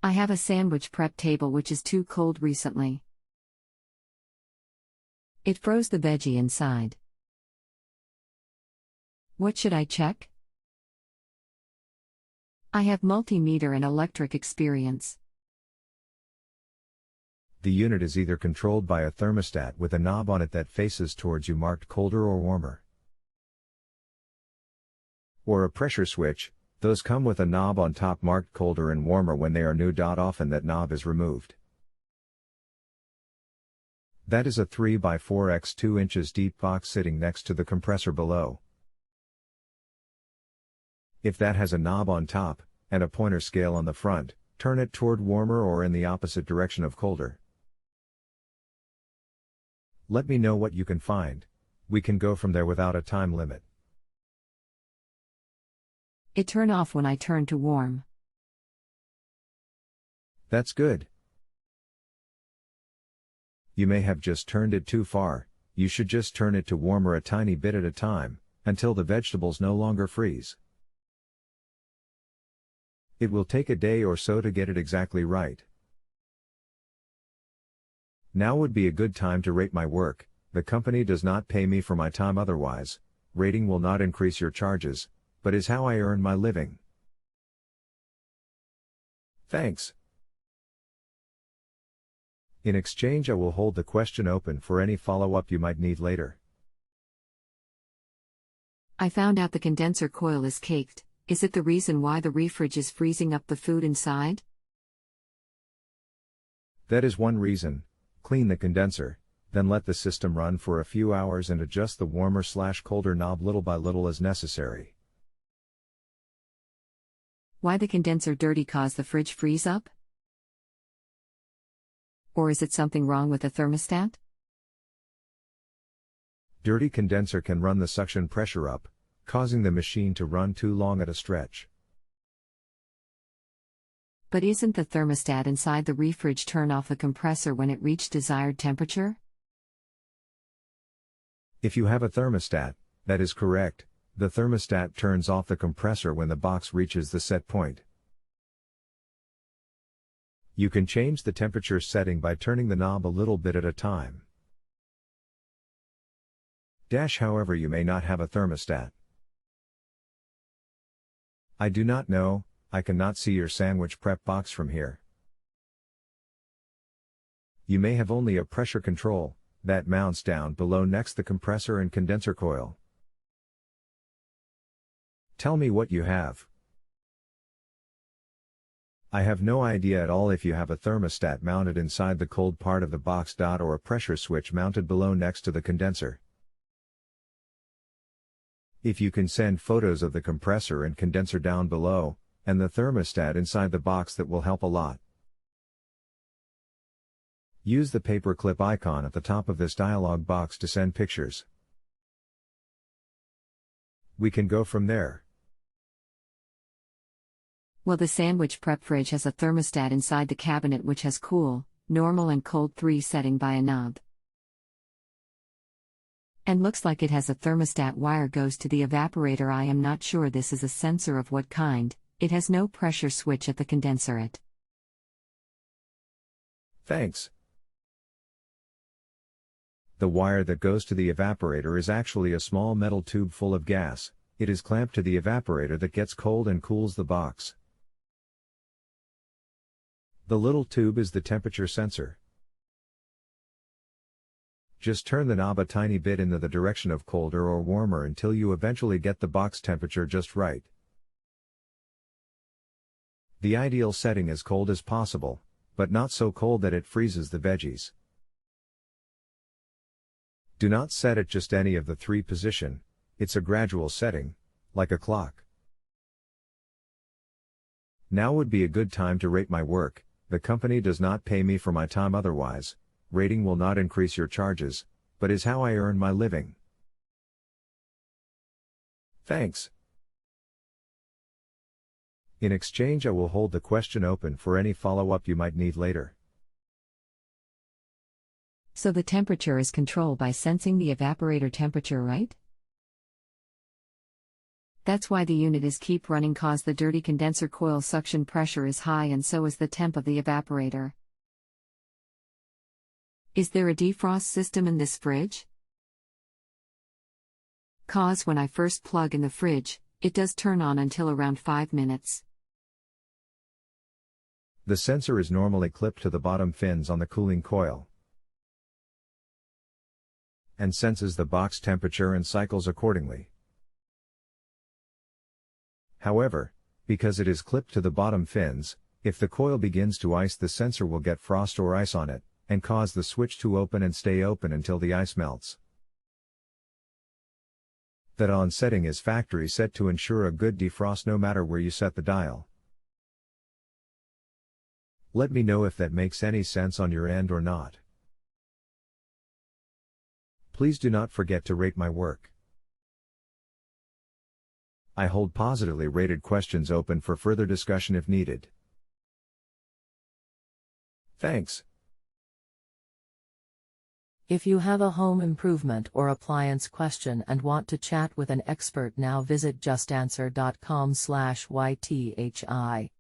I have a sandwich prep table which is too cold recently. It froze the veggie inside. What should I check? I have multimeter and electric experience. The unit is either controlled by a thermostat with a knob on it that faces towards you marked colder or warmer, or a pressure switch. Those come with a knob on top marked colder and warmer when they are new.often. That knob is removed. That is a 3x4 x 2 inches deep box sitting next to the compressor below. If that has a knob on top, and a pointer scale on the front, turn it toward warmer or in the opposite direction of colder. Let me know what you can find. We can go from there without a time limit. It turn off when I turn to warm. That's good. You may have just turned it too far. You should just turn it to warmer a tiny bit at a time, until the vegetables no longer freeze. It will take a day or so to get it exactly right. Now would be a good time to rate my work. The company does not pay me for my time otherwise. Rating will not increase your charges, but is how I earn my living. Thanks. In exchange, I will hold the question open for any follow-up you might need later. I found out the condenser coil is caked. Is it the reason why the refrige is freezing up the food inside? That is one reason. Clean the condenser, then let the system run for a few hours and adjust the warmer/colder knob little by little as necessary. Why the condenser dirty cause the fridge freeze up? Or is it something wrong with the thermostat? Dirty condenser can run the suction pressure up, causing the machine to run too long at a stretch. But isn't the thermostat inside the refrige turn off the compressor when it reached desired temperature? If you have a thermostat, that is correct. The thermostat turns off the compressor when the box reaches the set point. You can change the temperature setting by turning the knob a little bit at a time. However, you may not have a thermostat. I do not know. I cannot see your sandwich prep box from here. You may have only a pressure control that mounts down below next the compressor and condenser coil. Tell me what you have. I have no idea at all if you have a thermostat mounted inside the cold part of the box. Or a pressure switch mounted below next to the condenser. If you can send photos of the compressor and condenser down below, and the thermostat inside the box, that will help a lot. Use the paperclip icon at the top of this dialog box to send pictures. We can go from there. Well, the sandwich prep fridge has a thermostat inside the cabinet which has cool, normal and cold 3 setting by a knob. And looks like it has a thermostat wire goes to the evaporator. I am not sure this is a sensor of what kind. It has no pressure switch at the condenser. Thanks. The wire that goes to the evaporator is actually a small metal tube full of gas. It is clamped to the evaporator that gets cold and cools the box. The little tube is the temperature sensor. Just turn the knob a tiny bit in the direction of colder or warmer until you eventually get the box temperature just right. The ideal setting is cold as possible, but not so cold that it freezes the veggies. Do not set it just any of the 3 position. It's a gradual setting, like a clock. Now would be a good time to rate my work. The company does not pay me for my time otherwise. Rating will not increase your charges, but is how I earn my living. Thanks. In exchange, I will hold the question open for any follow-up you might need later. So the temperature is controlled by sensing the evaporator temperature, right? That's why the unit is keep running, cause the dirty condenser coil suction pressure is high and so is the temp of the evaporator. Is there a defrost system in this fridge? Cause when I first plug in the fridge, it does turn on until around 5 minutes. The sensor is normally clipped to the bottom fins on the cooling coil and senses the box temperature and cycles accordingly. However, because it is clipped to the bottom fins, if the coil begins to ice, the sensor will get frost or ice on it, and cause the switch to open and stay open until the ice melts. That on setting is factory set to ensure a good defrost no matter where you set the dial. Let me know if that makes any sense on your end or not. Please do not forget to rate my work. I hold positively rated questions open for further discussion if needed. Thanks. If you have a home improvement or appliance question and want to chat with an expert, now visit JustAnswer.com/YTHI.